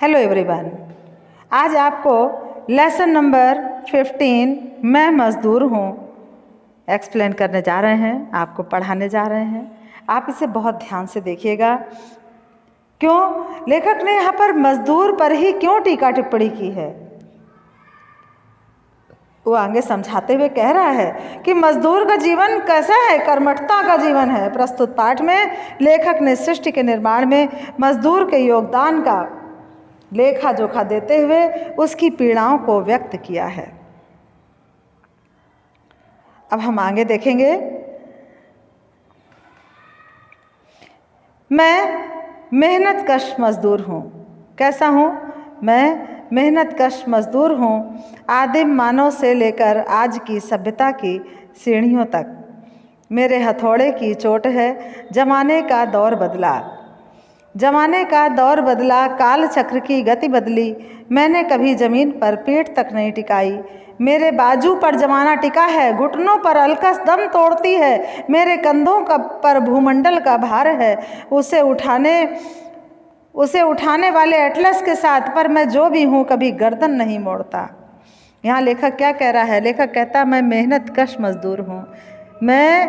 Hello everyone, आज आपको lesson number 15 मैं मज़दूर हूँ एक्सप्लेन करने जा रहे हैं, आपको पढ़ाने जा रहे हैं। आप इसे बहुत ध्यान से देखिएगा। क्यों लेखक ने यहाँ पर मज़दूर पर ही क्यों टीका टिप्पणी की है, वो आगे समझाते हुए कह रहा है कि मजदूर का जीवन कैसा है, कर्मठता का जीवन है। प्रस्तुत पाठ में लेखक ने सृष्टि के निर्माण में मजदूर के योगदान का लेखा जोखा देते हुए उसकी पीड़ाओं को व्यक्त किया है। अब हम आगे देखेंगे। मैं मेहनतकश मजदूर हूँ। कैसा हूँ? मैं मेहनतकश मजदूर हूँ। आदिम मानव से लेकर आज की सभ्यता की सीढ़ियों तक मेरे हथौड़े की चोट है। जमाने का दौर बदला, जमाने का दौर बदला, काल चक्र की गति बदली। मैंने कभी ज़मीन पर पीठ तक नहीं टिकाई। मेरे बाजू पर जमाना टिका है, घुटनों पर अलकस दम तोड़ती है। मेरे कंधों का पर भूमंडल का भार है, उसे उठाने वाले एटलस के साथ। पर मैं जो भी हूँ कभी गर्दन नहीं मोड़ता। यहाँ लेखक क्या कह रहा है? लेखक कहता मैं मेहनतकश मजदूर हूँ, मैं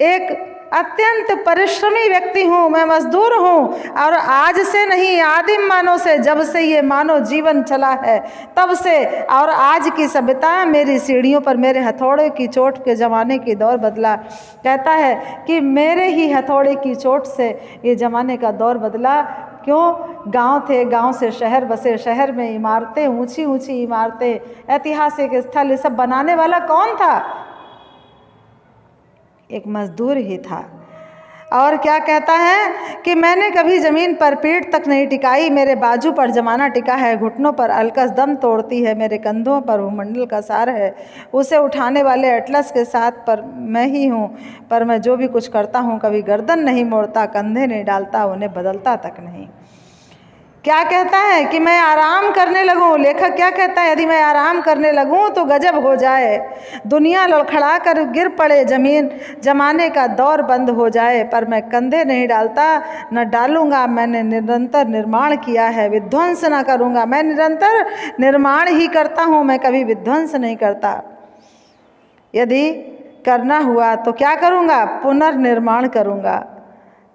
एक अत्यंत परिश्रमी व्यक्ति हूँ, मैं मजदूर हूँ। और आज से नहीं, आदिम मानव से, जब से ये मानव जीवन चला है तब से और आज की सभ्यता मेरी सीढ़ियों पर मेरे हथौड़े की चोट के ज़माने की दौर बदला। कहता है कि मेरे ही हथौड़े की चोट से ये ज़माने का दौर बदला। क्यों? गांव थे, गांव से शहर बसे, शहर में इमारतें, ऊंची ऊंची इमारतें, ऐतिहासिक स्थल, ये सब बनाने वाला कौन था? एक मजदूर ही था। और क्या कहता है कि मैंने कभी ज़मीन पर पीठ तक नहीं टिकाई। मेरे बाजू पर जमाना टिका है, घुटनों पर अलकस दम तोड़ती है। मेरे कंधों पर भूमंडल का सार है, उसे उठाने वाले एटलस के साथ पर मैं ही हूँ। पर मैं जो भी कुछ करता हूँ कभी गर्दन नहीं मोड़ता, कंधे नहीं डालता, उन्हें बदलता तक नहीं। क्या कहता है कि मैं आराम करने लगूं। लेखक क्या कहता है? यदि मैं आराम करने लगूं तो गजब हो जाए, दुनिया लड़खड़ा कर गिर पड़े, जमाने का दौर बंद हो जाए। पर मैं कंधे नहीं डालता, न डालूंगा। मैंने निरंतर निर्माण किया है, विध्वंस न करूंगा। मैं निरंतर निर्माण ही करता हूं, मैं कभी विध्वंस नहीं करता। यदि करना हुआ तो क्या करूंगा? पुनर्निर्माण करूंगा,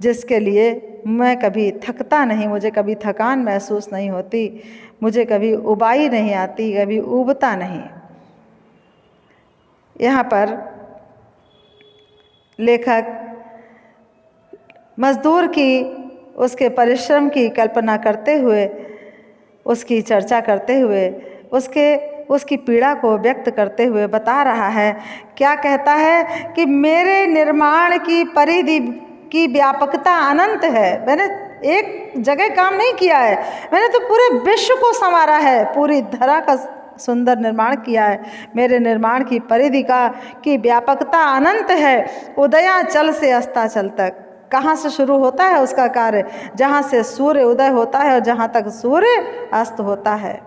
जिसके लिए मैं कभी थकता नहीं, मुझे कभी थकान महसूस नहीं होती, मुझे कभी उबाई नहीं आती, कभी ऊबता नहीं। यहाँ पर लेखक मजदूर की, उसके परिश्रम की कल्पना करते हुए, उसकी चर्चा करते हुए, उसकी पीड़ा को व्यक्त करते हुए बता रहा है। क्या कहता है कि मेरे निर्माण की परिधि की व्यापकता अनंत है। मैंने एक जगह काम नहीं किया है, मैंने तो पूरे विश्व को संवारा है, पूरी धरा का सुंदर निर्माण किया है। मेरे निर्माण की परिधि की व्यापकता अनंत है। उदयाचल से अस्ताचल तक, कहाँ से शुरू होता है उसका कार्य? जहाँ से सूर्य उदय होता है और जहाँ तक सूर्य अस्त होता है।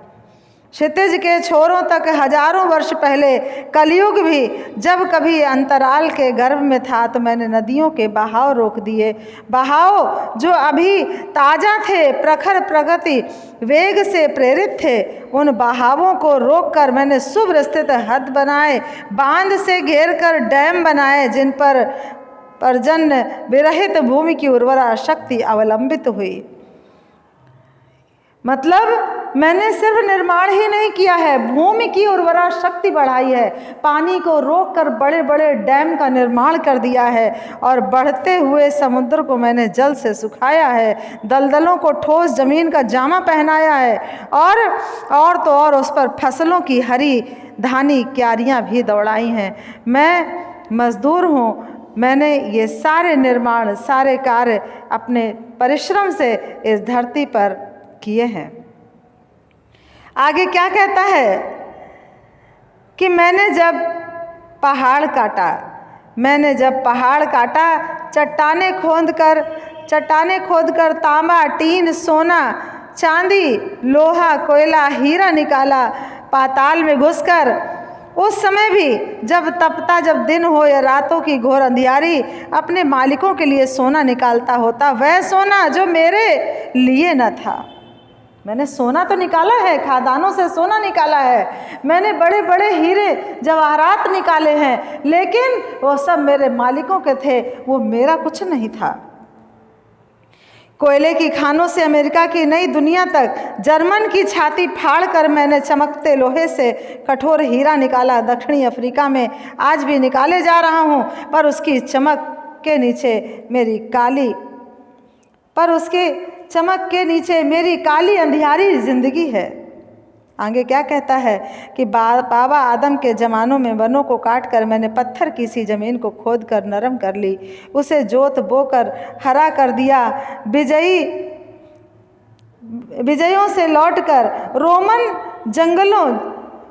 क्षितिज के छोरों तक हजारों वर्ष पहले कलयुग भी जब कभी अंतराल के गर्भ में था तो मैंने नदियों के बहाव रोक दिए। बहाव जो अभी ताज़ा थे, प्रखर प्रगति वेग से प्रेरित थे, उन बहावों को रोककर मैंने शुभ्र स्थित हद बनाए, बांध से घेर कर डैम बनाए, जिन पर पर्जन्य विरहित भूमि की उर्वरा शक्ति अवलंबित हुई। मतलब मैंने सिर्फ निर्माण ही नहीं किया है, भूमि की उर्वरा शक्ति बढ़ाई है, पानी को रोककर बड़े बड़े डैम का निर्माण कर दिया है, और बढ़ते हुए समुद्र को मैंने जल से सुखाया है, दलदलों को ठोस जमीन का जामा पहनाया है, और तो और उस पर फसलों की हरी धानी क्यारियाँ भी दौड़ाई हैं। मैं मजदूर हूँ, मैंने ये सारे निर्माण, सारे कार्य अपने परिश्रम से इस धरती पर किए हैं। आगे क्या कहता है कि मैंने जब पहाड़ काटा, चट्टाने खोदकर तांबा, टीन, सोना, चांदी, लोहा, कोयला, हीरा निकाला, पाताल में घुसकर उस समय भी जब दिन हो या रातों की घोर अंधियारी, अपने मालिकों के लिए सोना निकालता होता, वह सोना जो मेरे लिए न था। मैंने सोना तो निकाला है, खादानों से सोना निकाला है, मैंने बड़े बड़े हीरे जवाहरात निकाले हैं, लेकिन वो सब मेरे मालिकों के थे, वो मेरा कुछ नहीं था। कोयले की खानों से अमेरिका की नई दुनिया तक, जर्मन की छाती फाड़ कर मैंने चमकते लोहे से कठोर हीरा निकाला। दक्षिणी अफ्रीका में आज भी निकाले जा रहा हूँ, पर उसकी चमक के नीचे मेरी काली अंधियारी जिंदगी है। आगे क्या कहता है कि बाबा आदम के ज़मानों में वनों को काट कर मैंने पत्थर की सी ज़मीन को खोद कर नरम कर ली, उसे जोत बोकर हरा कर दिया। विजयों से लौटकर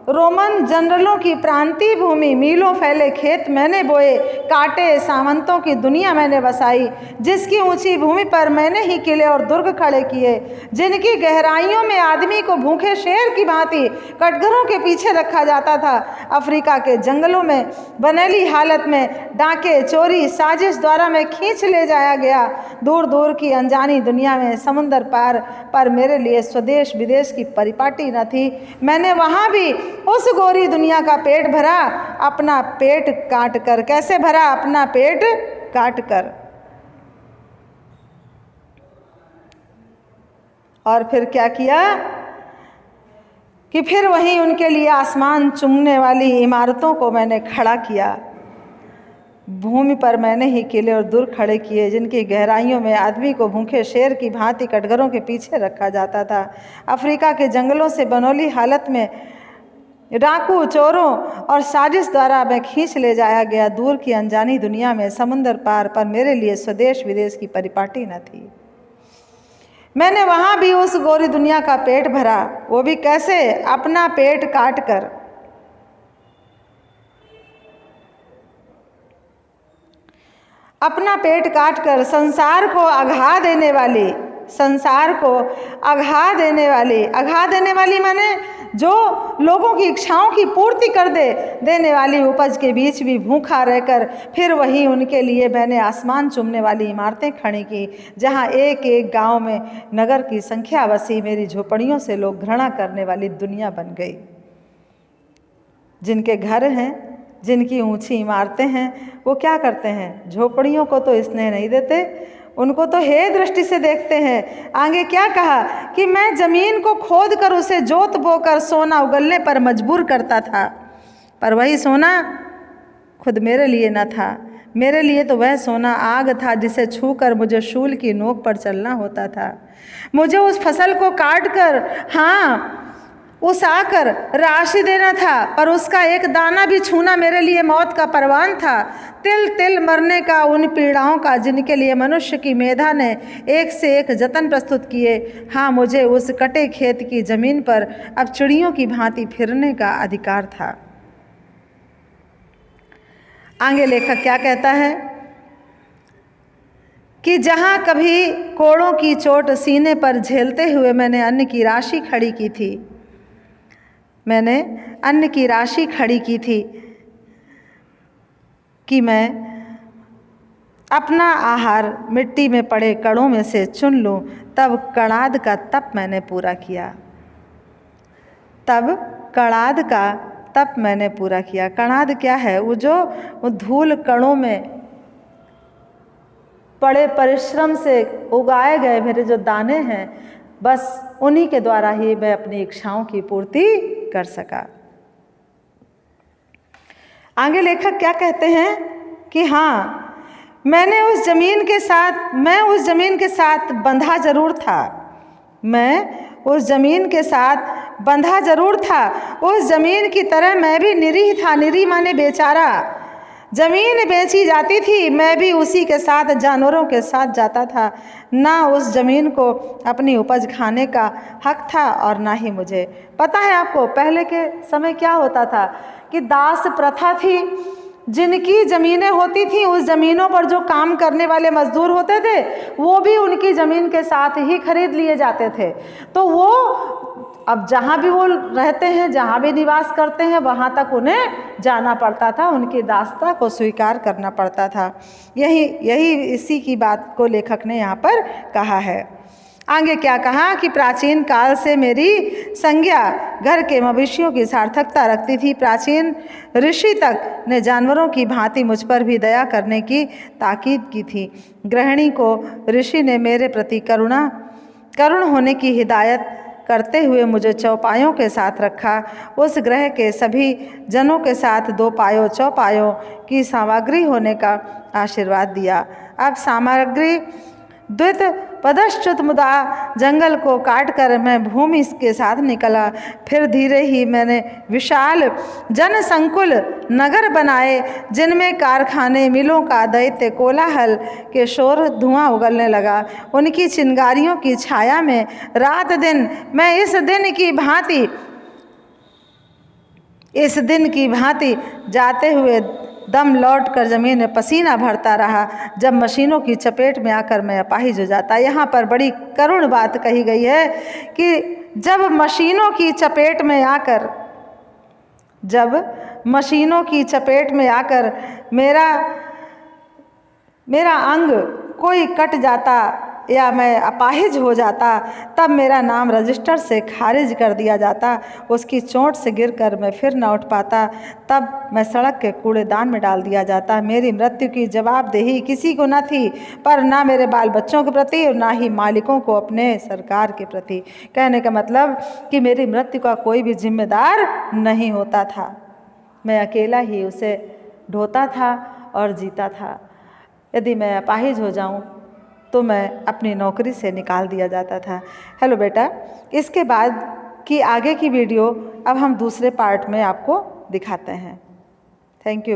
रोमन जनरलों की प्रांतीय भूमि, मीलों फैले खेत मैंने बोए, काटे सामंतों की दुनिया मैंने बसाई, जिसकी ऊंची भूमि पर मैंने ही किले और दुर्ग खड़े किए, जिनकी गहराइयों में आदमी को भूखे शेर की भांति कटघरों के पीछे रखा जाता था। अफ्रीका के जंगलों में बनेली हालत में डाके चोरी साजिश द्वारा मैं खींच ले जाया गया दूर दूर की अनजानी दुनिया में, समुंदर पार। पर मेरे लिए स्वदेश विदेश की परिपाटी न थी। मैंने वहाँ भी उस गोरी दुनिया का पेट भरा, अपना पेट काट कर। कैसे भरा? अपना पेट काट कर। और फिर क्या किया कि फिर वहीं उनके लिए आसमान चूमने वाली इमारतों को मैंने खड़ा किया। भूमि पर मैंने ही किले और दुर्ग खड़े किए, जिनकी गहराइयों में आदमी को भूखे शेर की भांति कटघरों के पीछे रखा जाता था। अफ्रीका के जंगलों से बनौली हालत में डाकू चोरों और साजिश द्वारा मैं खींच ले जाया गया दूर की अनजानी दुनिया में, समुंदर पार। पर मेरे लिए स्वदेश विदेश की परिपाटी न थी। मैंने वहाँ भी उस गोरी दुनिया का पेट भरा, वो भी कैसे? अपना पेट काट कर। अपना पेट काट कर संसार को अघा देने वाली माने जो लोगों की इच्छाओं की पूर्ति कर देने वाली उपज के बीच भी भूखा रहकर फिर वही उनके लिए मैंने आसमान चूमने वाली इमारतें खड़ी की, जहां एक एक गांव में नगर की संख्या बसी। मेरी झोपड़ियों से लोग घृणा करने वाली दुनिया बन गई। जिनके घर हैं, जिनकी ऊंची इमारतें हैं, वो क्या करते हैं? झोपड़ियों को तो स्नेह नहीं देते, उनको तो हे दृष्टि से देखते हैं। आगे क्या कहा कि मैं जमीन को खोद कर उसे जोत बोकर सोना उगलने पर मजबूर करता था, पर वही सोना खुद मेरे लिए न था। मेरे लिए तो वह सोना आग था जिसे छूकर मुझे शूल की नोक पर चलना होता था। मुझे उस फसल को काट कर उसाकर राशि देना था, पर उसका एक दाना भी छूना मेरे लिए मौत का परवान था। तिल तिल मरने का उन पीड़ाओं का जिनके लिए मनुष्य की मेधा ने एक से एक जतन प्रस्तुत किए। हाँ, मुझे उस कटे खेत की जमीन पर अब चिड़ियों की भांति फिरने का अधिकार था। आगे लेखक क्या कहता है कि जहाँ कभी कोड़ों की चोट सीने पर झेलते हुए मैंने अन्न की राशि खड़ी की थी कि मैं अपना आहार मिट्टी में पड़े कणों में से चुन लूं, तब कणाद का तप मैंने पूरा किया। कणाद क्या है? वो धूल कणों में बड़े परिश्रम से उगाए गए मेरे जो दाने हैं, बस उन्हीं के द्वारा ही मैं अपनी इच्छाओं की पूर्ति कर सका। आगे लेखक क्या कहते हैं कि हाँ, मैं उस जमीन के साथ बंधा जरूर था। उस जमीन की तरह मैं भी निरीह था। निरीह माने बेचारा। जमीन बेची जाती थी, मैं भी उसी के साथ जानवरों के साथ जाता था। ना उस जमीन को अपनी उपज खाने का हक था और ना ही मुझे। पता है आपको पहले के समय क्या होता था कि दास प्रथा थी। जिनकी ज़मीनें होती थी, उस ज़मीनों पर जो काम करने वाले मजदूर होते थे, वो भी उनकी ज़मीन के साथ ही खरीद लिए जाते थे। तो वो अब जहाँ भी वो रहते हैं, जहाँ भी निवास करते हैं, वहाँ तक उन्हें जाना पड़ता था, उनकी दासता को स्वीकार करना पड़ता था। यही इसी की बात को लेखक ने यहाँ पर कहा है। आगे क्या कहा कि प्राचीन काल से मेरी संज्ञा घर के मवेशियों की सार्थकता रखती थी। प्राचीन ऋषि तक ने जानवरों की भांति मुझ पर भी दया करने की ताकीद की थी। गृहिणी को ऋषि ने मेरे प्रति करुण होने की हिदायत करते हुए मुझे चौपायों के साथ रखा। उस ग्रह के सभी जनों के साथ 2 पायों चौपायों की सामग्री होने का आशीर्वाद दिया। अब सामग्री द्वित पदश्च्युत मुदा जंगल को काटकर मैं भूमि के साथ निकला। फिर धीरे ही मैंने विशाल जनसंकुल नगर बनाए, जिनमें कारखाने, मिलों का दैत्य कोलाहल के शोर, धुआं उगलने लगा। उनकी चिंगारियों की छाया में रात दिन मैं इस दिन की भांति जाते हुए दम लौट कर ज़मीन में पसीना भरता रहा, जब मशीनों की चपेट में आकर मैं अपाहिज हो जाता। यहाँ पर बड़ी करुण बात कही गई है कि जब मशीनों की चपेट में आकर मेरा अंग कोई कट जाता या मैं अपाहिज हो जाता, तब मेरा नाम रजिस्टर से खारिज कर दिया जाता। उसकी चोट से गिरकर मैं फिर न उठ पाता, तब मैं सड़क के कूड़ेदान में डाल दिया जाता। मेरी मृत्यु की जवाबदेही किसी को न थी, पर ना मेरे बाल बच्चों के प्रति और ना ही मालिकों को अपने सरकार के प्रति। कहने का मतलब कि मेरी मृत्यु का कोई भी जिम्मेदार नहीं होता था, मैं अकेला ही उसे ढोता था और जीता था। यदि मैं अपाहिज हो जाऊं तो मैं अपनी नौकरी से निकाल दिया जाता था। हेलो बेटा, इसके बाद की आगे की वीडियो अब हम दूसरे पार्ट में आपको दिखाते हैं। Thank you.